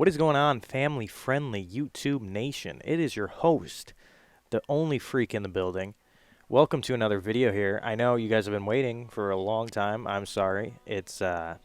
What is going on, family-friendly YouTube nation? It is your host, the only freak in the building. Welcome to another video here. I know you guys have been waiting for a long time. I'm sorry. It's I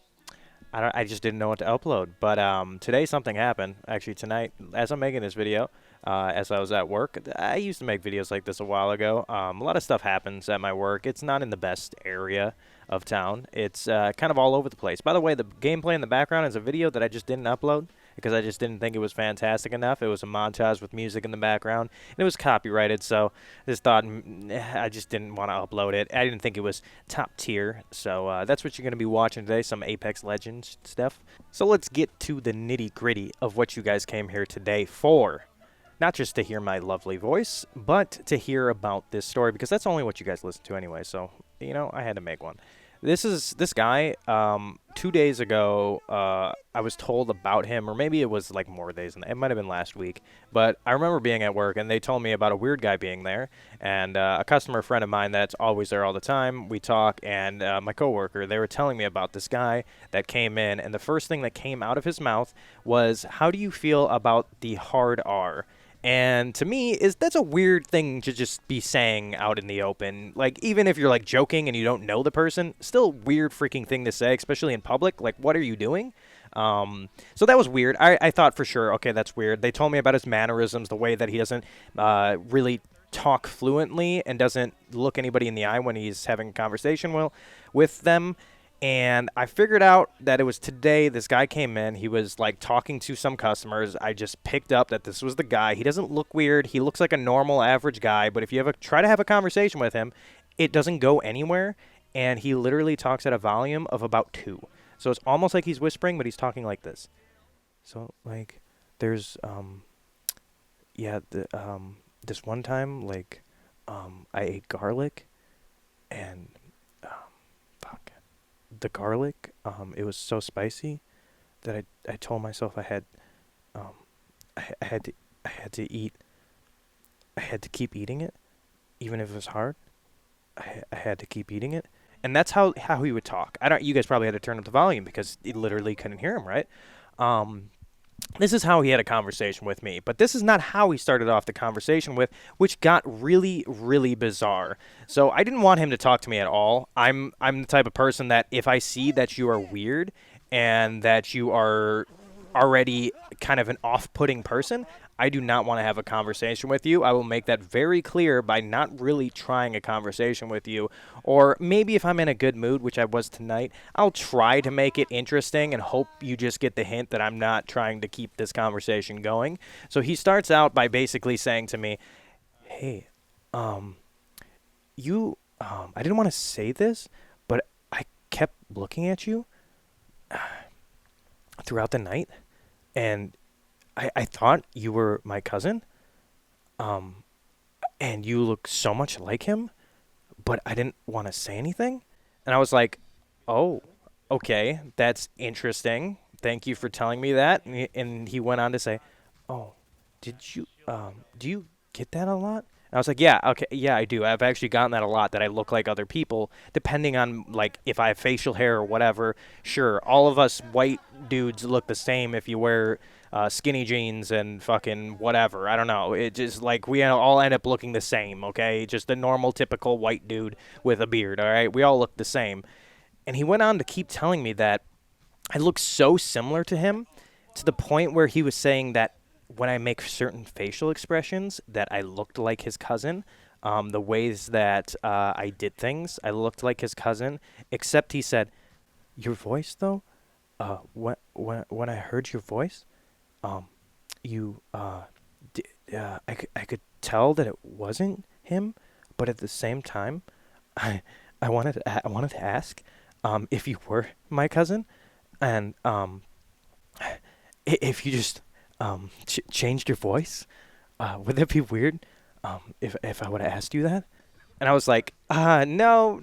just didn't know what to upload. But today something happened. Actually, tonight, as I'm making this video, as I was at work, I used to make videos like this a while ago. A lot of stuff happens at my work. It's not in the best area of town. It's kind of all over the place. By the way, the gameplay in the background is a video that I just didn't upload because I just didn't think it was fantastic enough. It was a montage with music in the background, and it was copyrighted, so I just thought I just didn't want to upload it. I didn't think it was top tier, so that's what you're going to be watching today, some Apex Legends stuff. So let's get to the nitty-gritty of what you guys came here today for. Not just to hear my lovely voice, but to hear about this story, because that's only what you guys listen to anyway, so, you know, I had to make one. This guy, 2 days ago, I was told about him, or maybe it was like more days, it might have been last week, but I remember being at work, and they told me about a weird guy being there, and a customer friend of mine that's always there all the time, we talk, and my coworker, they were telling me about this guy that came in, and the first thing that came out of his mouth was, "How do you feel about the hard R?" And to me, that's a weird thing to just be saying out in the open. Like, even if you're, like, joking and you don't know the person, still a weird freaking thing to say, especially in public. Like, what are you doing? So that was weird. I thought for sure, okay, that's weird. They told me about his mannerisms, the way that he doesn't really talk fluently and doesn't look anybody in the eye when he's having a conversation with them. And I figured out that it was today this guy came in. He was, like, talking to some customers. I just picked up that this was the guy. He doesn't look weird. He looks like a normal, average guy. But if you try to have a conversation with him, it doesn't go anywhere. And he literally talks at a volume of about 2. So it's almost like he's whispering, but he's talking like this. So, like, there's, this one time, like, I ate garlic and, the garlic, it was so spicy that I told myself I had to keep eating it, even if it was hard. I had to keep eating it, and that's how he would talk. You guys probably had to turn up the volume because you literally couldn't hear him, right? This is how he had a conversation with me, but this is not how he started off the conversation with, which got really, really bizarre. So I didn't want him to talk to me at all. I'm the type of person that if I see that you are weird and that you are already kind of an off-putting person, I do not want to have a conversation with you. I will make that very clear by not really trying a conversation with you. Or maybe if I'm in a good mood, which I was tonight, I'll try to make it interesting and hope you just get the hint that I'm not trying to keep this conversation going. So he starts out by basically saying to me, "Hey, I didn't want to say this, but I kept looking at you throughout the night, and I thought you were my cousin, and you look so much like him, but I didn't want to say anything." And I was like, "Oh, okay, that's interesting. Thank you for telling me that." And he went on to say, "Oh, do you get that a lot?" And I was like, "Yeah, okay, yeah, I do. I've actually gotten that a lot, that I look like other people, depending on, like, if I have facial hair or whatever. Sure, all of us white dudes look the same if you wear skinny jeans and fucking whatever. I don't know. It just, like, we all end up looking the same, okay? Just a normal, typical white dude with a beard, all right? We all look the same." And he went on to keep telling me that I look so similar to him, to the point where he was saying that when I make certain facial expressions that I looked like his cousin. The ways that I did things, I looked like his cousin, except he said, "Your voice, though, when I heard your voice, I could tell that it wasn't him, but at the same time, I wanted to ask if you were my cousin, and if you just changed your voice, would that be weird if I would have asked you that?" And I was like, no,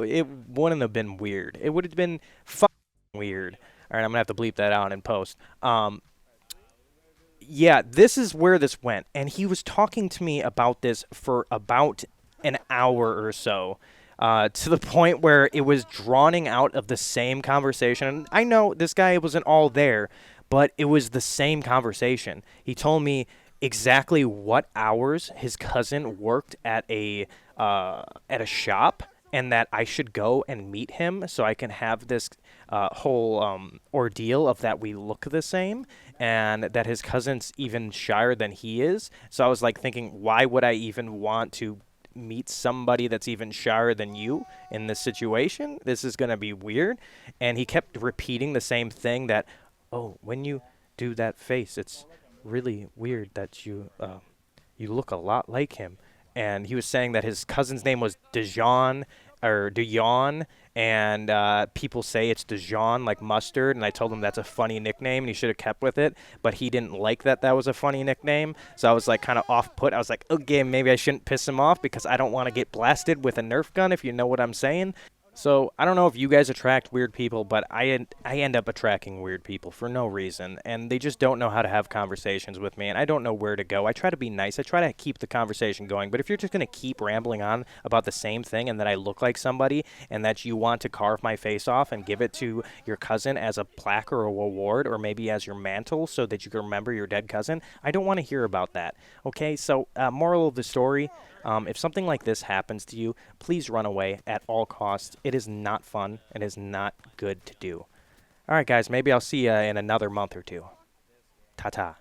it wouldn't have been weird. It would have been fucking weird. All right, I'm gonna have to bleep that out in post. Yeah, this is where this went. And he was talking to me about this for about an hour or so, to the point where it was drawing out of the same conversation. And I know this guy wasn't all there, but it was the same conversation. He told me exactly what hours his cousin worked at a shop, and that I should go and meet him so I can have this whole ordeal of that we look the same, and that his cousin's even shyer than he is. So I was like thinking, why would I even want to meet somebody that's even shyer than you in this situation? This is going to be weird. And he kept repeating the same thing, that, oh, when you do that face, it's really weird that you look a lot like him. And he was saying that his cousin's name was Dijon or Dion, and people say it's Dijon like mustard. And I told him that's a funny nickname, and he should have kept with it. But he didn't like that was a funny nickname, so I was like kind of off put. I was like, okay, maybe I shouldn't piss him off because I don't want to get blasted with a Nerf gun, if you know what I'm saying. So I don't know if you guys attract weird people, but I end up attracting weird people for no reason, and they just don't know how to have conversations with me, and I don't know where to go. I try to be nice. I try to keep the conversation going, but if you're just going to keep rambling on about the same thing, and that I look like somebody, and that you want to carve my face off and give it to your cousin as a plaque or a reward, or maybe as your mantle so that you can remember your dead cousin, I don't want to hear about that. Okay, so moral of the story, if something like this happens to you, please run away at all costs. It is not fun. It is not good to do. All right, guys, maybe I'll see you in another month or two. Ta-ta.